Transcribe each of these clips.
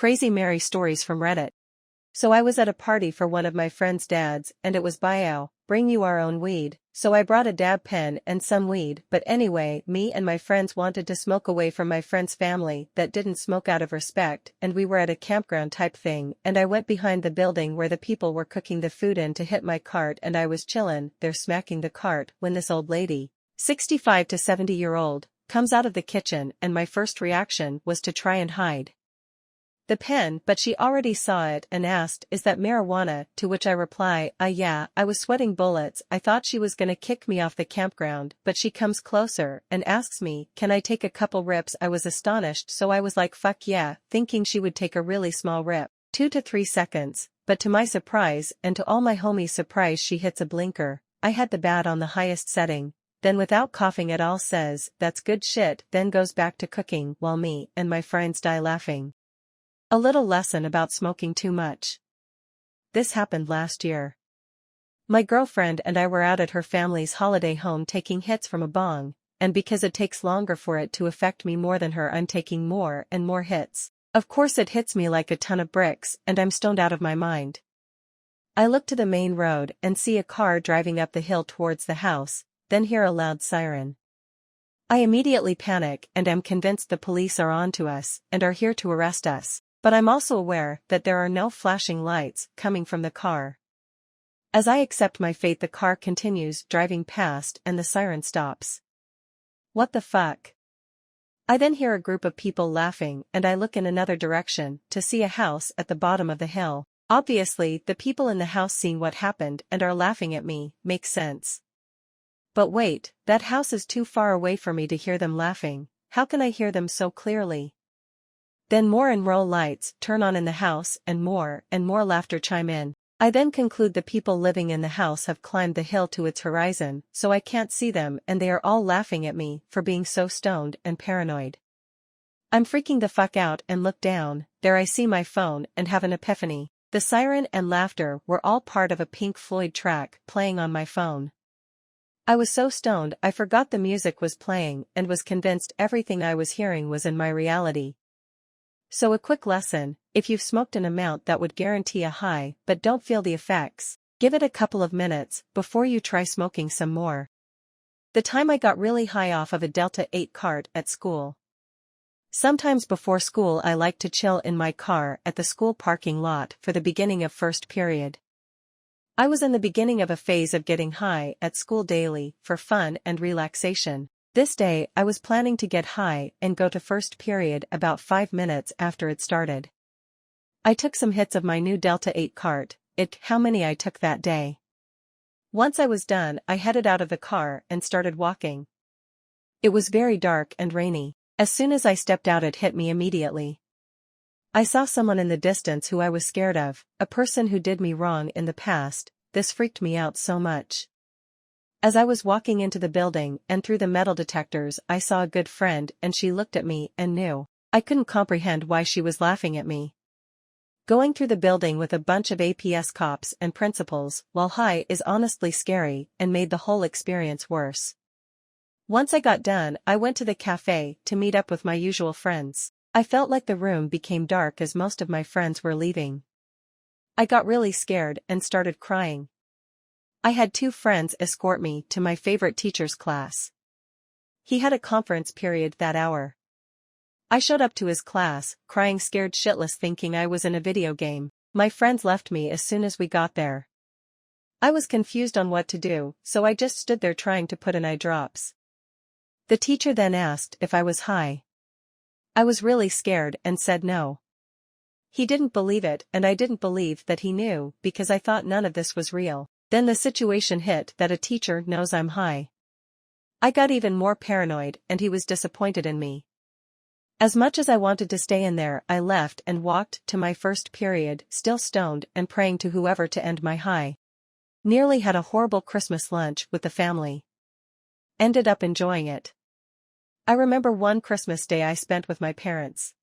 Crazy Mary stories from Reddit. So I was at a party for one of my friend's dads and it was bio, bring you our own weed, so I brought a dab pen and some weed, but anyway, me and my friends wanted to smoke away from my friend's family that didn't smoke out of respect, and we were at a campground type thing, and I went behind the building where the people were cooking the food in to hit my cart, and I was chillin' there smacking the cart when this old lady, 65 to 70-year-old, comes out of the kitchen, and my first reaction was to try and hide the pen, but she already saw it and asked, "Is that marijuana?" To which I reply, yeah." I was sweating bullets. I thought she was gonna kick me off the campground, but she comes closer and asks me, "Can I take a couple rips?" I was astonished, so I was like, "Fuck yeah," thinking she would take a really small rip, 2 to 3 seconds, but to my surprise and to all my homies' surprise, she hits a blinker. I had the bat on the highest setting, then without coughing at all says, "That's good shit," then goes back to cooking while me and my friends die laughing. A little lesson about smoking too much. This happened last year. My girlfriend and I were out at her family's holiday home taking hits from a bong, and because it takes longer for it to affect me more than her, I'm taking more and more hits. Of course it hits me like a ton of bricks and I'm stoned out of my mind. I look to the main road and see a car driving up the hill towards the house, then hear a loud siren. I immediately panic and am convinced the police are on to us and are here to arrest us. But I'm also aware that there are no flashing lights coming from the car. As I accept my fate, the car continues driving past and the siren stops. What the fuck? I then hear a group of people laughing and I look in another direction to see a house at the bottom of the hill. Obviously, the people in the house seeing what happened and are laughing at me, makes sense. But wait, that house is too far away for me to hear them laughing. How can I hear them so clearly? Then more and more lights turn on in the house and more laughter chime in. I then conclude the people living in the house have climbed the hill to its horizon, so I can't see them and they are all laughing at me for being so stoned and paranoid. I'm freaking the fuck out and look down, there I see my phone and have an epiphany. The siren and laughter were all part of a Pink Floyd track playing on my phone. I was so stoned I forgot the music was playing and was convinced everything I was hearing was in my reality. So a quick lesson, if you've smoked an amount that would guarantee a high but don't feel the effects, give it a couple of minutes before you try smoking some more. The time I got really high off of a Delta 8 cart at school. Sometimes before school I like to chill in my car at the school parking lot for the beginning of first period. I was in the beginning of a phase of getting high at school daily for fun and relaxation. This day I was planning to get high and go to first period about 5 minutes after it started. I took some hits of my new Delta 8 cart, how many I took that day. Once I was done I headed out of the car and started walking. It was very dark and rainy. As soon as I stepped out it hit me immediately. I saw someone in the distance who I was scared of, a person who did me wrong in the past. This freaked me out so much. As I was walking into the building and through the metal detectors I saw a good friend and she looked at me and knew. I couldn't comprehend why she was laughing at me. Going through the building with a bunch of APS cops and principals while high is honestly scary and made the whole experience worse. Once I got done I went to the cafe to meet up with my usual friends. I felt like the room became dark as most of my friends were leaving. I got really scared and started crying. I had 2 friends escort me to my favorite teacher's class. He had a conference period that hour. I showed up to his class, crying scared shitless thinking I was in a video game. My friends left me as soon as we got there. I was confused on what to do, so I just stood there trying to put in eye drops. The teacher then asked if I was high. I was really scared and said no. He didn't believe it and I didn't believe that he knew because I thought none of this was real. Then the situation hit that a teacher knows I'm high. I got even more paranoid and he was disappointed in me. As much as I wanted to stay in there I left and walked to my first period still stoned and praying to whoever to end my high. Nearly had a horrible Christmas lunch with the family. Ended up enjoying it. I remember one Christmas day I spent with my parents.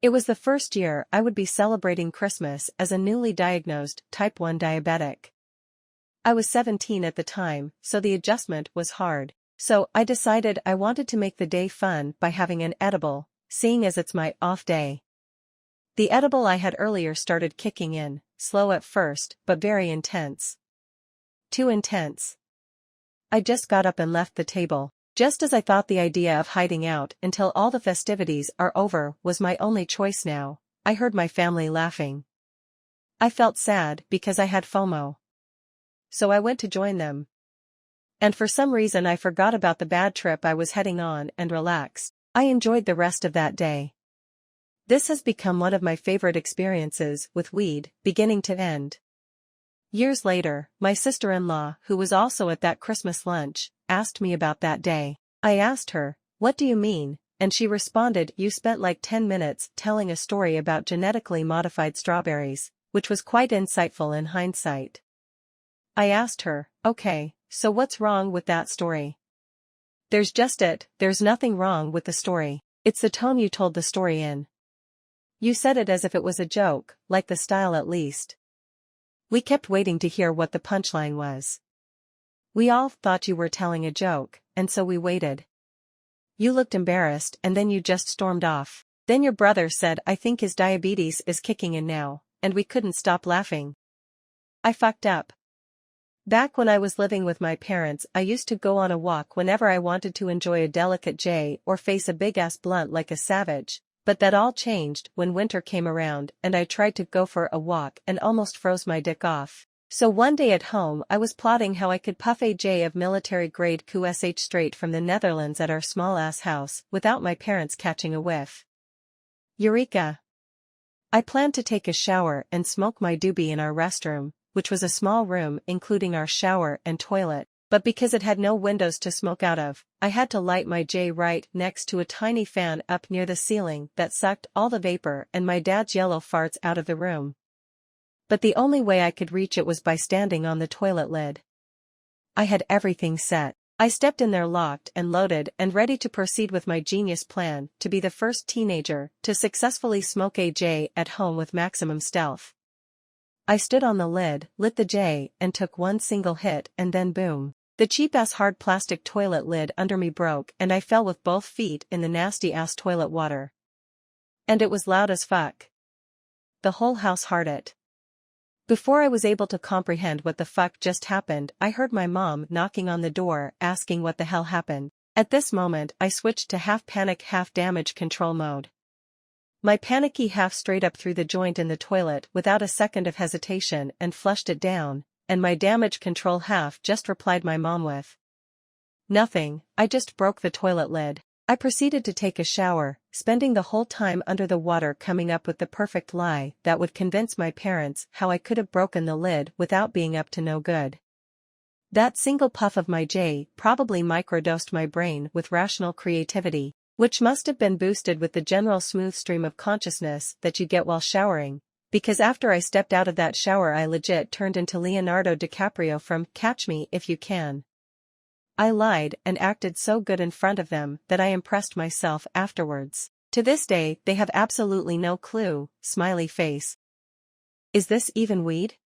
It was the first year I would be celebrating Christmas as a newly diagnosed type 1 diabetic. I was 17 at the time, so the adjustment was hard. So I decided I wanted to make the day fun by having an edible, seeing as it's my off day. The edible I had earlier started kicking in, slow at first, but very intense. Too intense. I just got up and left the table. Just as I thought the idea of hiding out until all the festivities are over was my only choice now, I heard my family laughing. I felt sad because I had FOMO. So I went to join them. And for some reason I forgot about the bad trip I was heading on and relaxed. I enjoyed the rest of that day. This has become one of my favorite experiences with weed, beginning to end. Years later, my sister-in-law, who was also at that Christmas lunch, asked me about that day. I asked her, "What do you mean?" And she responded, "You spent like 10 minutes telling a story about genetically modified strawberries," which was quite insightful in hindsight. I asked her, "Okay, so what's wrong with that story?" There's nothing wrong with the story. It's the tone you told the story in. You said it as if it was a joke, like the style at least. We kept waiting to hear what the punchline was. We all thought you were telling a joke, and so we waited. You looked embarrassed and then you just stormed off. Then your brother said, "I think his diabetes is kicking in now," and we couldn't stop laughing. I fucked up. Back when I was living with my parents, I used to go on a walk whenever I wanted to enjoy a delicate J or face a big-ass blunt like a savage, but that all changed when winter came around and I tried to go for a walk and almost froze my dick off. So one day at home I was plotting how I could puff a J of military-grade QSH straight from the Netherlands at our small-ass house without my parents catching a whiff. Eureka! I planned to take a shower and smoke my doobie in our restroom, which was a small room including our shower and toilet, but because it had no windows to smoke out of, I had to light my J right next to a tiny fan up near the ceiling that sucked all the vapor and my dad's yellow farts out of the room. But the only way I could reach it was by standing on the toilet lid. I had everything set. I stepped in there locked and loaded and ready to proceed with my genius plan to be the first teenager to successfully smoke a J at home with maximum stealth. I stood on the lid, lit the J, and took one single hit and then boom. The cheap-ass hard plastic toilet lid under me broke and I fell with both feet in the nasty-ass toilet water. And it was loud as fuck. The whole house heard it. Before I was able to comprehend what the fuck just happened, I heard my mom knocking on the door asking what the hell happened. At this moment I switched to half panic half damage control mode. My panicky half straight up through the joint in the toilet without a second of hesitation and flushed it down, and my damage control half just replied my mom with, "Nothing, I just broke the toilet lid." I proceeded to take a shower, spending the whole time under the water coming up with the perfect lie that would convince my parents how I could have broken the lid without being up to no good. That single puff of my J probably microdosed my brain with rational creativity, which must have been boosted with the general smooth stream of consciousness that you get while showering, because after I stepped out of that shower I legit turned into Leonardo DiCaprio from Catch Me If You Can. I lied and acted so good in front of them that I impressed myself afterwards. To this day they have absolutely no clue, smiley face. Is this even weed?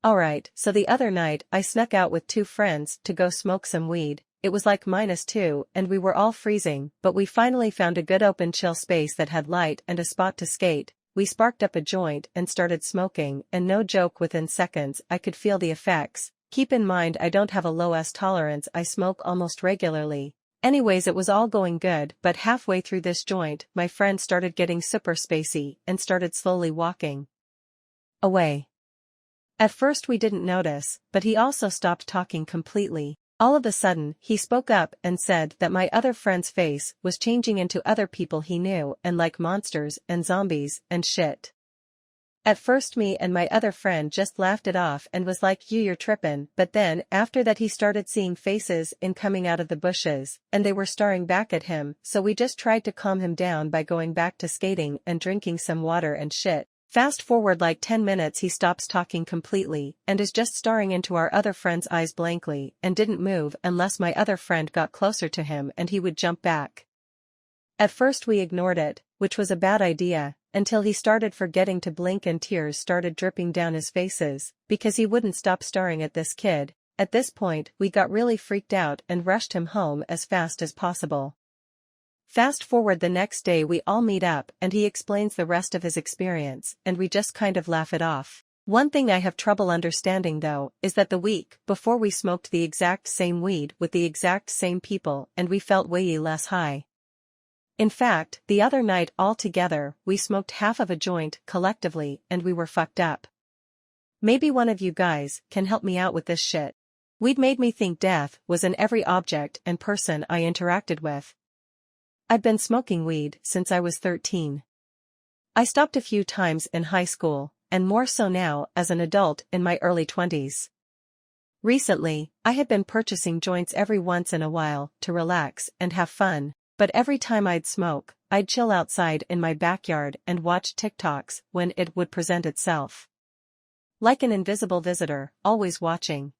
Alright, so the other night I snuck out with 2 friends to go smoke some weed. It was like -2 and we were all freezing, but we finally found a good open chill space that had light and a spot to skate. We sparked up a joint and started smoking, and no joke, within seconds I could feel the effects. Keep in mind I don't have a low S tolerance, I smoke almost regularly. Anyways, it was all going good, but halfway through this joint my friend started getting super spacey and started slowly walking away. At first we didn't notice, but he also stopped talking completely. All of a sudden, he spoke up and said that my other friend's face was changing into other people he knew and like monsters and zombies and shit. At first me and my other friend just laughed it off and was like, you're trippin', but then after that he started seeing faces coming out of the bushes, and they were staring back at him, so we just tried to calm him down by going back to skating and drinking some water and shit. Fast forward like 10 minutes, he stops talking completely and is just staring into our other friend's eyes blankly and didn't move unless my other friend got closer to him and he would jump back. At first we ignored it, which was a bad idea, until he started forgetting to blink and tears started dripping down his faces because he wouldn't stop staring at this kid. At this point we got really freaked out and rushed him home as fast as possible. Fast forward the next day we all meet up and he explains the rest of his experience and we just kind of laugh it off. One thing I have trouble understanding though is that the week before we smoked the exact same weed with the exact same people and we felt way less high. In fact, the other night all together we smoked half of a joint collectively and we were fucked up. Maybe one of you guys can help me out with this shit. Weed made me think death was in every object and person I interacted with. I'd been smoking weed since I was 13. I stopped a few times in high school, and more so now as an adult in my early 20s. Recently, I had been purchasing joints every once in a while to relax and have fun, but every time I'd smoke, I'd chill outside in my backyard and watch TikToks when it would present itself. Like an invisible visitor, always watching.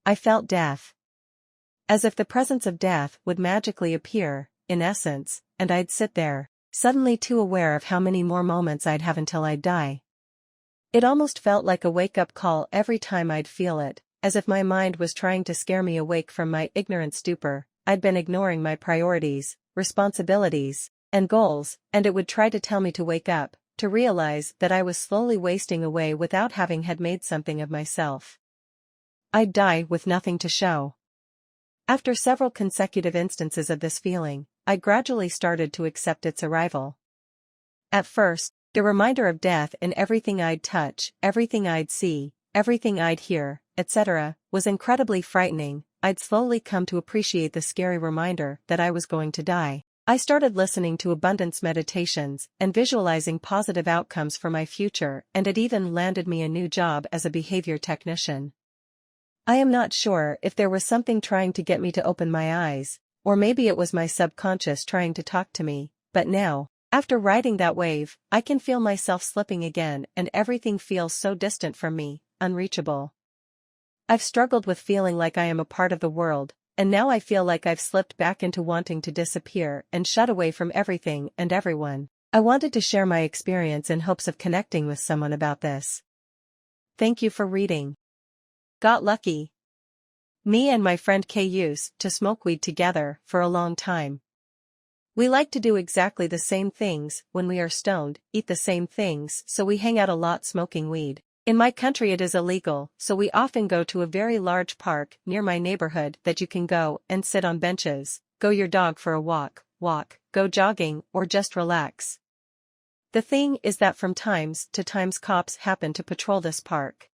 I felt death. As if the presence of death would magically appear, in essence, and I'd sit there, suddenly too aware of how many more moments I'd have until I'd die. It almost felt like a wake-up call every time I'd feel it, as if my mind was trying to scare me awake from my ignorant stupor. I'd been ignoring my priorities, responsibilities, and goals, and it would try to tell me to wake up, to realize that I was slowly wasting away without having had made something of myself. I'd die with nothing to show. After several consecutive instances of this feeling, I gradually started to accept its arrival. At first, the reminder of death in everything I'd touch, everything I'd see, everything I'd hear, etc., was incredibly frightening. I'd slowly come to appreciate the scary reminder that I was going to die. I started listening to abundance meditations and visualizing positive outcomes for my future, and it even landed me a new job as a behavior technician. I am not sure if there was something trying to get me to open my eyes, or maybe it was my subconscious trying to talk to me, but now, after riding that wave, I can feel myself slipping again and everything feels so distant from me, unreachable. I've struggled with feeling like I am a part of the world, and now I feel like I've slipped back into wanting to disappear and shut away from everything and everyone. I wanted to share my experience in hopes of connecting with someone about this. Thank you for reading. Got lucky. Me and my friend Kay used to smoke weed together for a long time. We like to do exactly the same things when we are stoned, eat the same things, so we hang out a lot smoking weed. In my country it is illegal, so we often go to a very large park near my neighborhood that you can go and sit on benches, go your dog for a walk, go jogging, or just relax. The thing is that from times to times cops happen to patrol this park.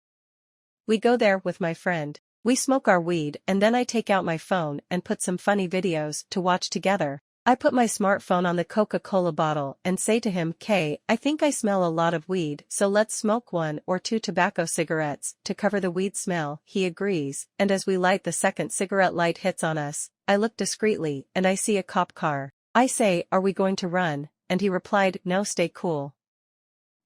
We go there with my friend, we smoke our weed and then I take out my phone and put some funny videos to watch together. I put my smartphone on the Coca-Cola bottle and say to him, "Kay, I think I smell a lot of weed, so let's smoke 1 or 2 tobacco cigarettes to cover the weed smell." He agrees, and as we light the second cigarette light hits on us, I look discreetly and I see a cop car. I say, "Are we going to run?" And he replied, "No, stay cool."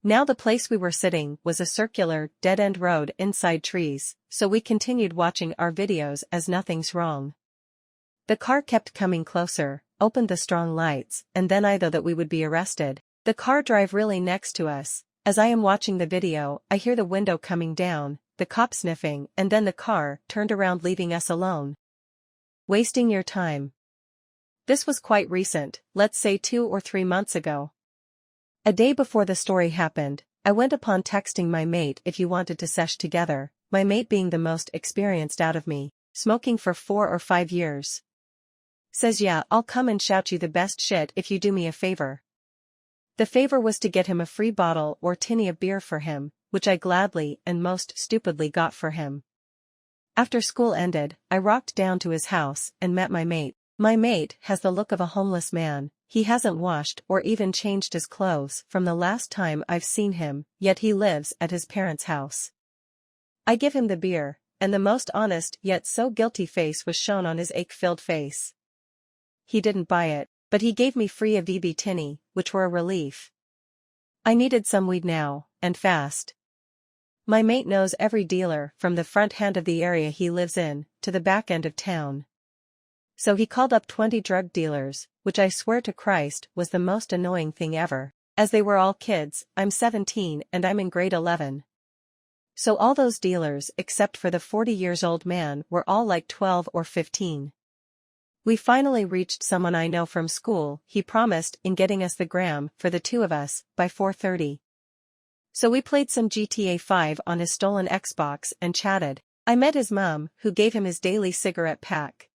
Now the place we were sitting was a circular, dead-end road inside trees, so we continued watching our videos as nothing's wrong. The car kept coming closer, opened the strong lights, and then I thought that we would be arrested. The car drive really next to us. As I am watching the video, I hear the window coming down, the cop sniffing, and then the car turned around leaving us alone. Wasting your time. This was quite recent, let's say 2 or 3 months ago. A day before the story happened, I went upon texting my mate if you wanted to sesh together, my mate being the most experienced out of me, smoking for 4 or 5 years. Says, "Yeah, I'll come and shout you the best shit if you do me a favor." The favor was to get him a free bottle or tinny of beer for him, which I gladly and most stupidly got for him. After school ended, I rocked down to his house and met my mate. My mate has the look of a homeless man, he hasn't washed or even changed his clothes from the last time I've seen him, yet he lives at his parents' house. I give him the beer, and the most honest yet so guilty face was shown on his ache-filled face. He didn't buy it, but he gave me free a VB tinny, which were a relief. I needed some weed now, and fast. My mate knows every dealer from the front hand of the area he lives in, to the back end of town. So he called up 20 drug dealers, which I swear to Christ was the most annoying thing ever, as they were all kids. I'm 17 and I'm in grade 11. So all those dealers except for the 40-years-old man were all like 12 or 15. We finally reached someone I know from school. He promised in getting us the gram for the two of us by 4:30. So we played some GTA 5 on his stolen Xbox and chatted. I met his mum, who gave him his daily cigarette pack.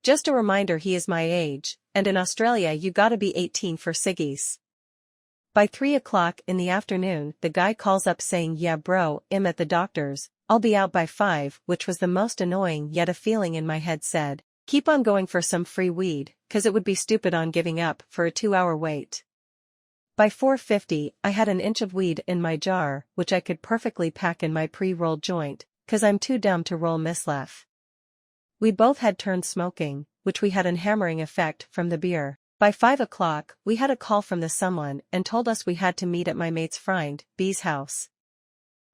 Just a reminder, he is my age, and in Australia you gotta be 18 for ciggies. By 3 o'clock in the afternoon, the guy calls up saying, "Yeah bro, I'm at the doctor's, I'll be out by 5, which was the most annoying, yet a feeling in my head said, keep on going for some free weed, cause it would be stupid on giving up for a 2-hour wait. By 4:50, I had an inch of weed in my jar, which I could perfectly pack in my pre-rolled joint, cause I'm too dumb to roll mislef. We both had turned smoking, which we had an hammering effect from the beer. By 5 o'clock, we had a call from the someone and told us we had to meet at my mate's friend, B's house,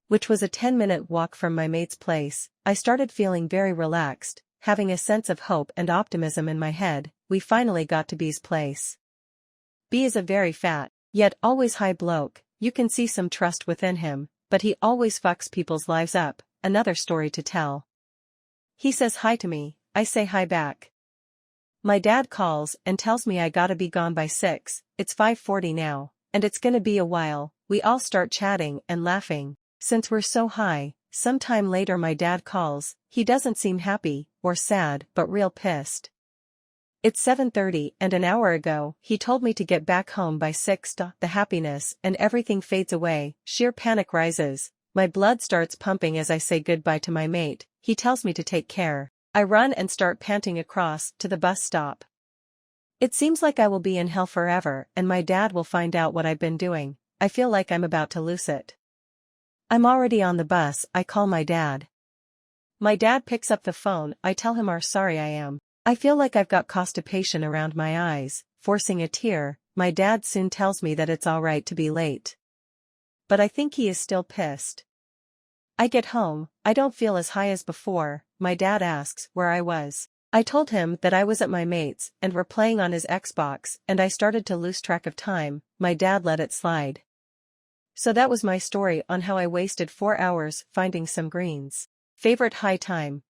which was a 10-minute walk from my mate's place. I started feeling very relaxed, having a sense of hope and optimism in my head. We finally got to B's place. B is a very fat, yet always high bloke. You can see some trust within him, but he always fucks people's lives up. Another story to tell. He says hi to me, I say hi back. My dad calls and tells me I gotta be gone by 6, it's 5:40 now, and it's gonna be a while. We all start chatting and laughing, since we're so high. Sometime later my dad calls, he doesn't seem happy, or sad, but real pissed. It's 7:30 and an hour ago, he told me to get back home by 6. The happiness and everything fades away, sheer panic rises. My blood starts pumping as I say goodbye to my mate. He tells me to take care. I run and start panting across to the bus stop. It seems like I will be in hell forever and my dad will find out what I've been doing. I feel like I'm about to lose it. I'm already on the bus. I call my dad. My dad picks up the phone. I tell him how sorry I am. I feel like I've got constipation around my eyes, forcing a tear. My dad soon tells me that it's alright to be late. But I think he is still pissed. I get home, I don't feel as high as before. My dad asks where I was. I told him that I was at my mate's and were playing on his Xbox and I started to lose track of time. My dad let it slide. So that was my story on how I wasted 4 hours finding some greens. Favorite high time.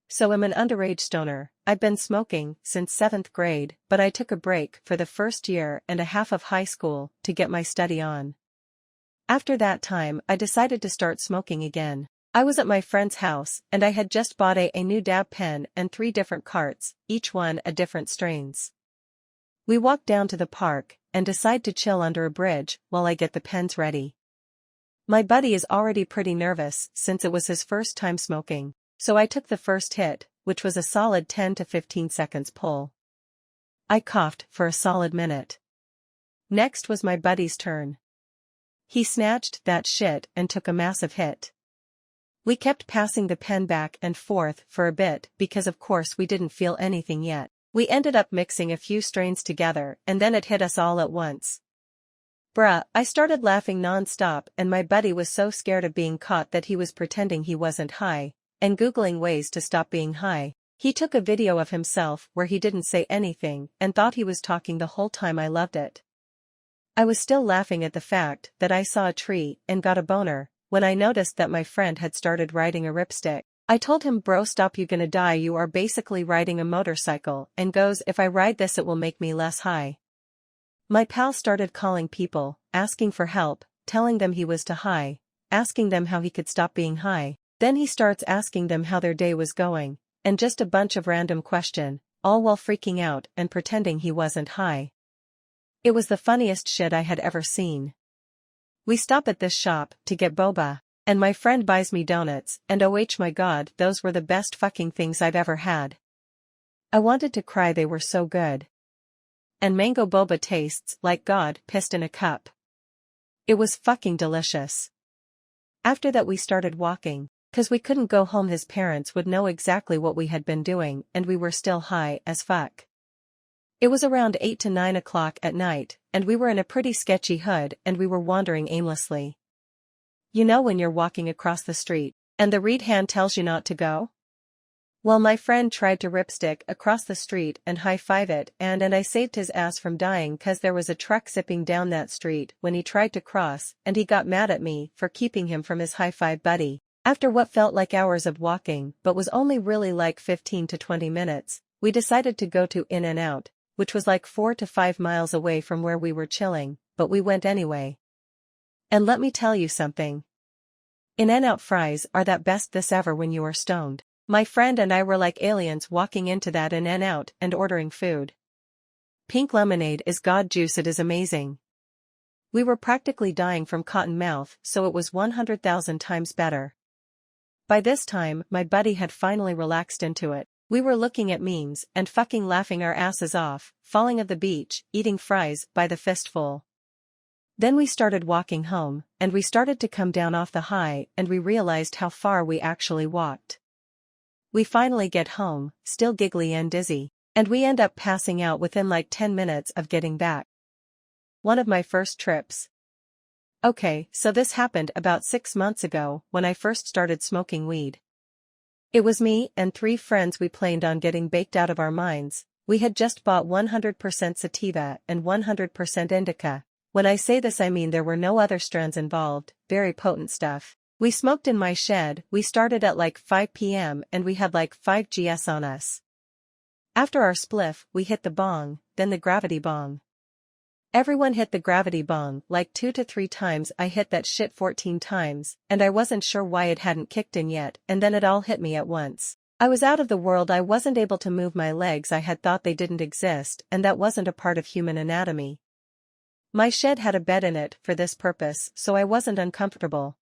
So I'm an underage stoner. I've been smoking since 7th grade, but I took a break for the first year and a half of high school to get my study on. After that time, I decided to start smoking again. I was at my friend's house and I had just bought a new dab pen and 3 different carts, each one a different strains. We walked down to the park and decide to chill under a bridge while I get the pens ready. My buddy is already pretty nervous since it was his first time smoking, so I took the first hit, which was a solid 10 to 15 seconds pull. I coughed for a solid minute. Next was my buddy's turn. He snatched that shit and took a massive hit. We kept passing the pen back and forth for a bit because of course we didn't feel anything yet. We ended up mixing a few strains together and then it hit us all at once. Bruh, I started laughing non-stop and my buddy was so scared of being caught that he was pretending he wasn't high, and Googling ways to stop being high. He took a video of himself where he didn't say anything and thought he was talking the whole time. I loved it. I was still laughing at the fact that I saw a tree and got a boner when I noticed that my friend had started riding a ripstick. I told him, bro, stop, you gonna die, you are basically riding a motorcycle, and goes, if I ride this it will make me less high. My pal started calling people, asking for help, telling them he was too high, asking them how he could stop being high. Then he starts asking them how their day was going, and just a bunch of random question, all while freaking out and pretending he wasn't high. It was the funniest shit I had ever seen. We stop at this shop to get boba, and my friend buys me donuts, and oh my god, those were the best fucking things I've ever had. I wanted to cry, they were so good. And mango boba tastes like God pissed in a cup. It was fucking delicious. After that we started walking, cause we couldn't go home, his parents would know exactly what we had been doing and we were still high as fuck. It was around 8 to 9 o'clock at night, and we were in a pretty sketchy hood and we were wandering aimlessly. You know when you're walking across the street, and the read hand tells you not to go? Well, my friend tried to ripstick across the street and high-five it, and I saved his ass from dying cause there was a truck zipping down that street when he tried to cross, and he got mad at me for keeping him from his high-five buddy. After what felt like hours of walking but was only really like 15 to 20 minutes, we decided to go to In-N-Out, which was like 4 to 5 miles away from where we were chilling, but we went anyway. And let me tell you something. In-N-Out fries are that best this ever when you are stoned. My friend and I were like aliens walking into that In-N-Out and ordering food. Pink lemonade is god juice, it is amazing. We were practically dying from cotton mouth, so it was 100,000 times better. By this time, my buddy had finally relaxed into it. We were looking at memes and fucking laughing our asses off, falling of the beach, eating fries by the fistful. Then we started walking home, and we started to come down off the high, and we realized how far we actually walked. We finally get home, still giggly and dizzy, and we end up passing out within like 10 minutes of getting back. One of my first trips. Okay, so this happened about 6 months ago when I first started smoking weed. It was me and 3 friends. We planned on getting baked out of our minds. We had just bought 100% sativa and 100% indica. When I say this I mean there were no other strands involved, very potent stuff. We smoked in my shed. We started at like 5 p.m. and we had like 5 GS on us. After our spliff, we hit the bong, then the gravity bong. Everyone hit the gravity bong like 2 to 3 times. I hit that shit 14 times, and I wasn't sure why it hadn't kicked in yet, and then it all hit me at once. I was out of the world. I wasn't able to move my legs. I had thought they didn't exist, and that wasn't a part of human anatomy. My shed had a bed in it for this purpose, so I wasn't uncomfortable.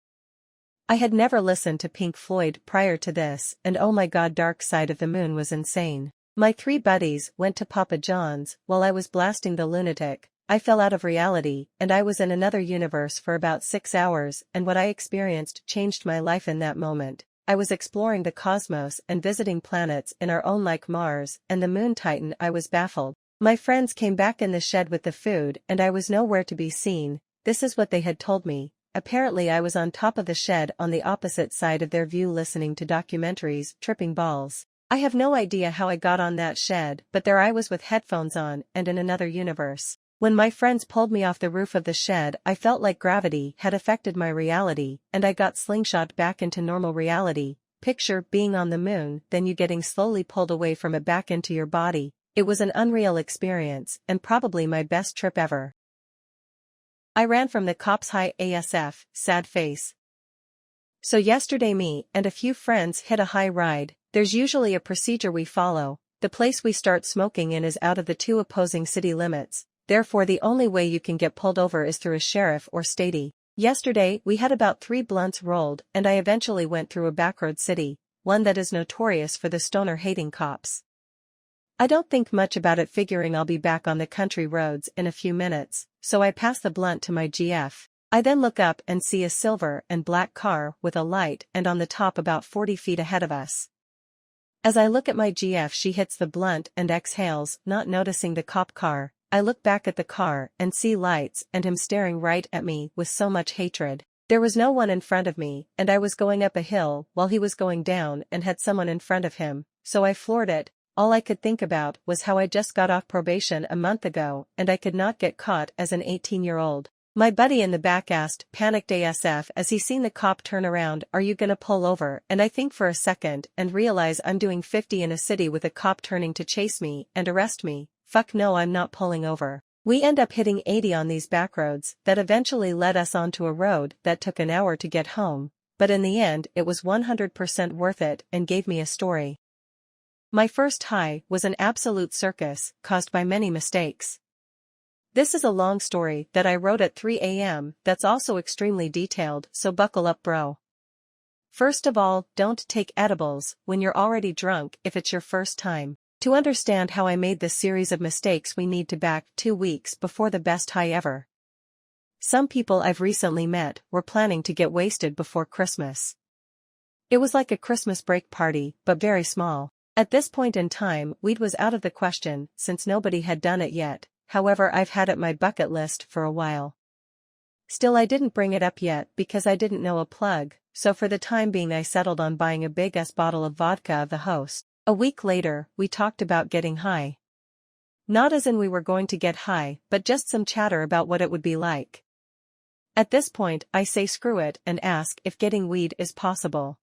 I had never listened to Pink Floyd prior to this, and oh my god, Dark Side of the Moon was insane. My 3 buddies went to Papa John's while I was blasting The Lunatic. I fell out of reality, and I was in another universe for about 6 hours, and what I experienced changed my life in that moment. I was exploring the cosmos and visiting planets in our own like Mars and the Moon Titan. I was baffled. My friends came back in the shed with the food and I was nowhere to be seen. This is what they had told me. Apparently I was on top of the shed on the opposite side of their view listening to documentaries, tripping balls. I have no idea how I got on that shed, but there I was with headphones on and in another universe. When my friends pulled me off the roof of the shed, I felt like gravity had affected my reality, and I got slingshot back into normal reality. Picture being on the moon, then you getting slowly pulled away from it back into your body. It was an unreal experience, and probably my best trip ever. I ran from the cops. High ASF, sad face. So yesterday me and a few friends hit a high ride. There's usually a procedure we follow. The place we start smoking in is out of the 2 opposing city limits. Therefore the only way you can get pulled over is through a sheriff or statey. Yesterday we had about 3 blunts rolled and I eventually went through a backroad city, one that is notorious for the stoner-hating cops. I don't think much about it, figuring I'll be back on the country roads in a few minutes, so I pass the blunt to my GF. I then look up and see a silver and black car with a light and on the top about 40 feet ahead of us. As I look at my GF, she hits the blunt and exhales, not noticing the cop car. I look back at the car and see lights and him staring right at me with so much hatred. There was no one in front of me, and I was going up a hill while he was going down and had someone in front of him, so I floored it. All I could think about was how I just got off probation a month ago and I could not get caught as an 18-year-old. My buddy in the back asked, panicked ASF as he seen the cop turn around, "Are you gonna pull over?" And I think for a second and realize I'm doing 50 in a city with a cop turning to chase me and arrest me. Fuck no, I'm not pulling over. We end up hitting 80 on these back roads that eventually led us onto a road that took an hour to get home, but in the end it was 100% worth it and gave me a story. My first high was an absolute circus, caused by many mistakes. This is a long story that I wrote at 3 a.m. that's also extremely detailed, so buckle up bro. First of all, don't take edibles when you're already drunk if it's your first time. To understand how I made this series of mistakes we need to back 2 weeks before the best high ever. Some people I've recently met were planning to get wasted before Christmas. It was like a Christmas break party, but very small. At this point in time, weed was out of the question since nobody had done it yet. However, I've had it my bucket list for a while. Still, I didn't bring it up yet because I didn't know a plug, so for the time being I settled on buying a big-ass bottle of vodka of the Host. A week later, we talked about getting high. Not as in we were going to get high, but just some chatter about what it would be like. At this point, I say screw it and ask if getting weed is possible.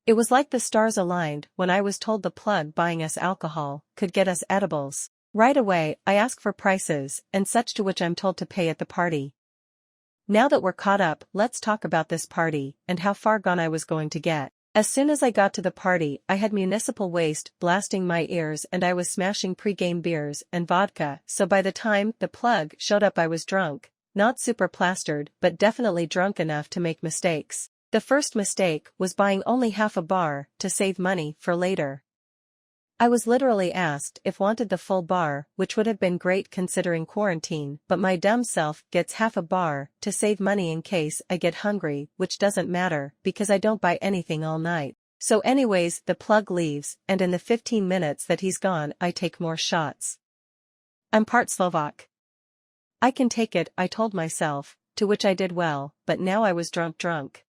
It was like the stars aligned when I was told the plug buying us alcohol could get us edibles. Right away, I ask for prices and such, to which I'm told to pay at the party. Now that we're caught up, let's talk about this party and how far gone I was going to get. As soon as I got to the party, I had municipal waste blasting my ears and I was smashing pre-game beers and vodka, so by the time the plug showed up I was drunk. Not super plastered, but definitely drunk enough to make mistakes. The first mistake was buying only half a bar to save money for later. I was literally asked if wanted the full bar, which would have been great considering quarantine, but my dumb self gets half a bar to save money in case I get hungry, which doesn't matter because I don't buy anything all night. So anyways, the plug leaves, and in the 15 minutes that he's gone I take more shots. I'm part Slovak. I can take it, I told myself, to which I did well, but now I was drunk.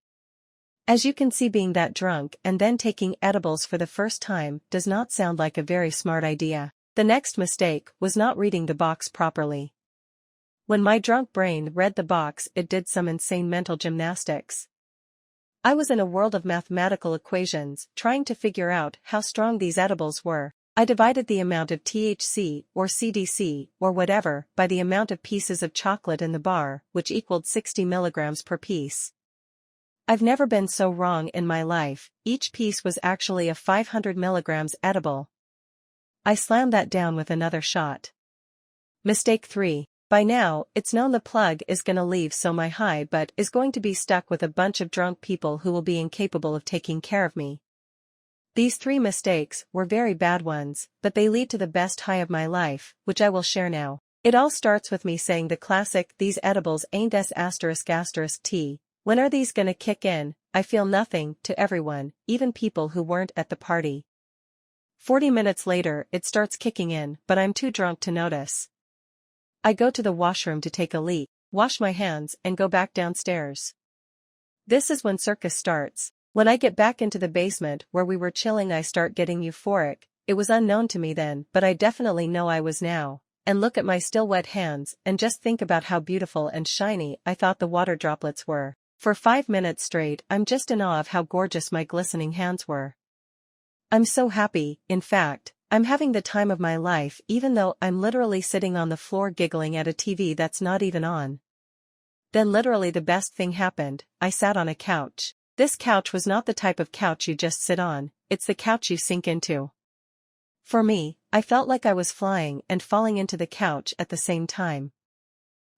As you can see, being that drunk and then taking edibles for the first time does not sound like a very smart idea. The next mistake was not reading the box properly. When my drunk brain read the box, it did some insane mental gymnastics. I was in a world of mathematical equations, trying to figure out how strong these edibles were. I divided the amount of THC, or CDC, or whatever, by the amount of pieces of chocolate in the bar, which equaled 60 milligrams per piece. I've never been so wrong in my life. Each piece was actually a 500 milligrams edible. I slammed that down with another shot. Mistake 3. By now, it's known the plug is gonna leave, so my high butt is going to be stuck with a bunch of drunk people who will be incapable of taking care of me. These 3 mistakes were very bad ones, but they lead to the best high of my life, which I will share now. It all starts with me saying the classic, "These edibles ain't S***T. When are these gonna kick in?" I feel nothing, to everyone, even people who weren't at the party. 40 minutes later, it starts kicking in, but I'm too drunk to notice. I go to the washroom to take a leak, wash my hands, and go back downstairs. This is when circus starts. When I get back into the basement where we were chilling, I start getting euphoric. It was unknown to me then, but I definitely know I was now. And look at my still wet hands, and just think about how beautiful and shiny I thought the water droplets were. For 5 minutes straight, I'm just in awe of how gorgeous my glistening hands were. I'm so happy, in fact, I'm having the time of my life, even though I'm literally sitting on the floor giggling at a TV that's not even on. Then literally the best thing happened. I sat on a couch. This couch was not the type of couch you just sit on, it's the couch you sink into. For me, I felt like I was flying and falling into the couch at the same time.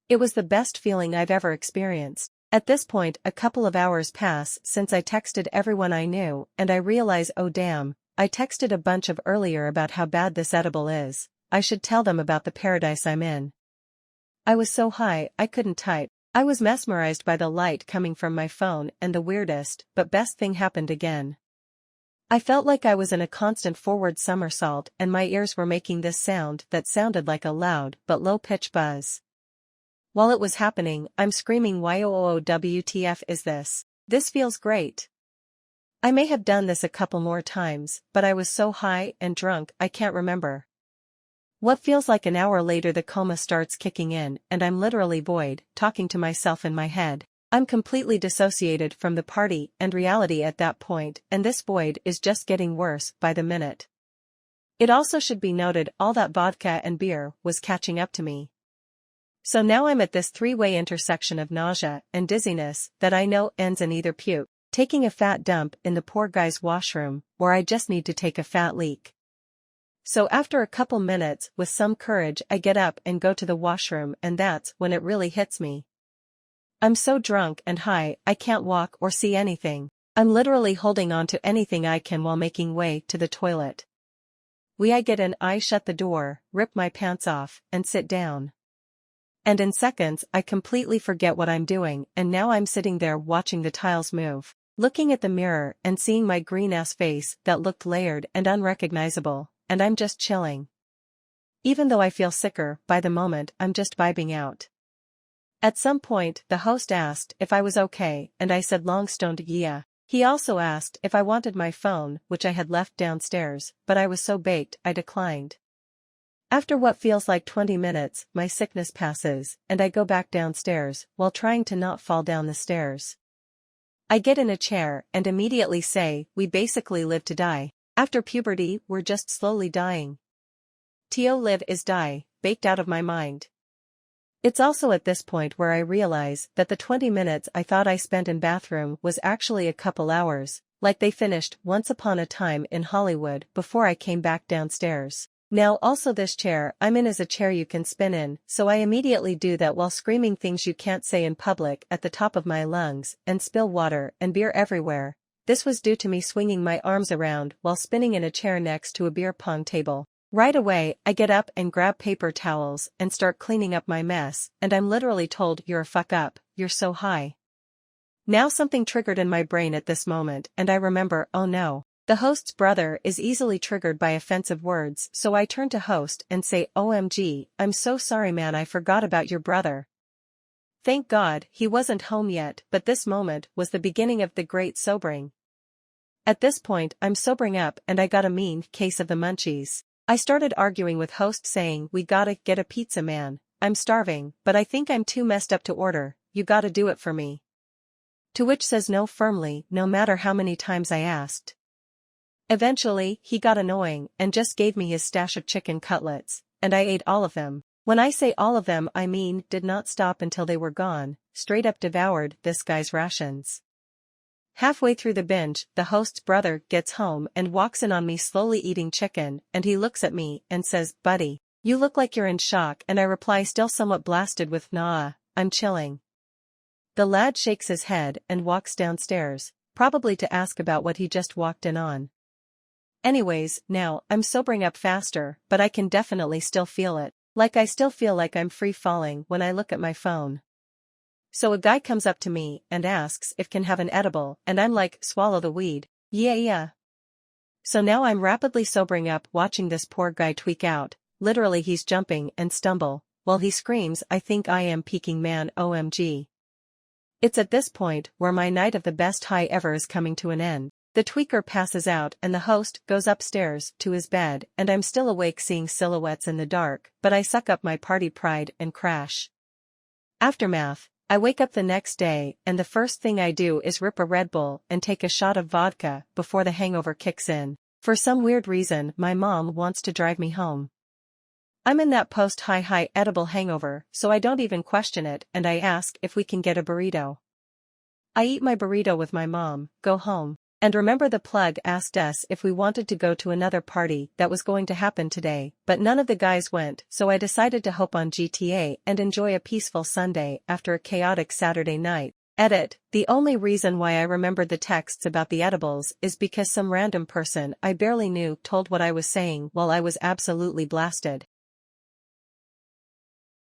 It was the best feeling I've ever experienced. At this point, a couple of hours pass since I texted everyone I knew, and I realize, oh damn, I texted a bunch of earlier about how bad this edible is. I should tell them about the paradise I'm in. I was so high, I couldn't type. I was mesmerized by the light coming from my phone, and the weirdest, but best thing happened again. I felt like I was in a constant forward somersault, and my ears were making this sound that sounded like a loud but low-pitch buzz. While it was happening, I'm screaming, WTF is this? This feels great. I may have done this a couple more times, but I was so high and drunk I can't remember. What feels like an hour later, the coma starts kicking in, and I'm literally void, talking to myself in my head. I'm completely dissociated from the party and reality at that point, and this void is just getting worse by the minute. It also should be noted, all that vodka and beer was catching up to me. So now I'm at this 3-way intersection of nausea and dizziness that I know ends in either puke, taking a fat dump in the poor guy's washroom, or I just need to take a fat leak. So after a couple minutes, with some courage, I get up and go to the washroom, and that's when it really hits me. I'm so drunk and high, I can't walk or see anything. I'm literally holding on to anything I can while making way to the toilet. I get in, I shut the door, rip my pants off, and sit down. And in seconds, I completely forget what I'm doing, and now I'm sitting there watching the tiles move, looking at the mirror and seeing my green-ass face that looked layered and unrecognizable, and I'm just chilling. Even though I feel sicker by the moment, I'm just vibing out. At some point, the host asked if I was okay, and I said long-stoned yeah. He also asked if I wanted my phone, which I had left downstairs, but I was so baked, I declined. After what feels like 20 minutes, my sickness passes, and I go back downstairs, while trying to not fall down the stairs. I get in a chair and immediately say, we basically live to die. After puberty, we're just slowly dying. To live is die, baked out of my mind. It's also at this point where I realize that the 20 minutes I thought I spent in bathroom was actually a couple hours, like they finished Once Upon a Time in Hollywood before I came back downstairs. Now also this chair I'm in is a chair you can spin in, so I immediately do that while screaming things you can't say in public at the top of my lungs, and spill water and beer everywhere. This was due to me swinging my arms around while spinning in a chair next to a beer pong table. Right away, I get up and grab paper towels and start cleaning up my mess, and I'm literally told, "You're a fuck up, you're so high." Now something triggered in my brain at this moment, and I remember, oh no. The host's brother is easily triggered by offensive words, so I turn to host and say, "OMG, I'm so sorry man, I forgot about your brother." Thank God, he wasn't home yet, but this moment was the beginning of the great sobering. At this point, I'm sobering up and I got a mean case of the munchies. I started arguing with host saying, "We gotta get a pizza man, I'm starving, but I think I'm too messed up to order, you gotta do it for me." To which says no firmly, no matter how many times I asked. Eventually, he got annoying and just gave me his stash of chicken cutlets, and I ate all of them. When I say all of them I mean did not stop until they were gone, straight up devoured this guy's rations. Halfway through the binge, the host's brother gets home and walks in on me slowly eating chicken, and he looks at me and says, "Buddy, you look like you're in shock," and I reply still somewhat blasted with, "Nah, I'm chilling." The lad shakes his head and walks downstairs, probably to ask about what he just walked in on. Anyways, now, I'm sobering up faster, but I can definitely still feel it. Like I still feel like I'm free falling when I look at my phone. So a guy comes up to me and asks if can have an edible, and I'm like, swallow the weed. Yeah. So now I'm rapidly sobering up watching this poor guy tweak out, literally he's jumping and stumble, while he screams, "I think I am peaking man, OMG. It's at this point where my night of the best high ever is coming to an end. The tweaker passes out and the host goes upstairs to his bed, and I'm still awake seeing silhouettes in the dark, but I suck up my party pride and crash. Aftermath. I wake up the next day and the first thing I do is rip a Red Bull and take a shot of vodka before the hangover kicks in. For some weird reason my mom wants to drive me home. I'm in that post-high edible hangover, so I don't even question it and I ask if we can get a burrito. I eat my burrito with my mom, go home, and remember the plug asked us if we wanted to go to another party that was going to happen today, but none of the guys went, so I decided to hope on GTA and enjoy a peaceful Sunday after a chaotic Saturday night. Edit. The only reason why I remembered the texts about the edibles is because some random person I barely knew told what I was saying while I was absolutely blasted.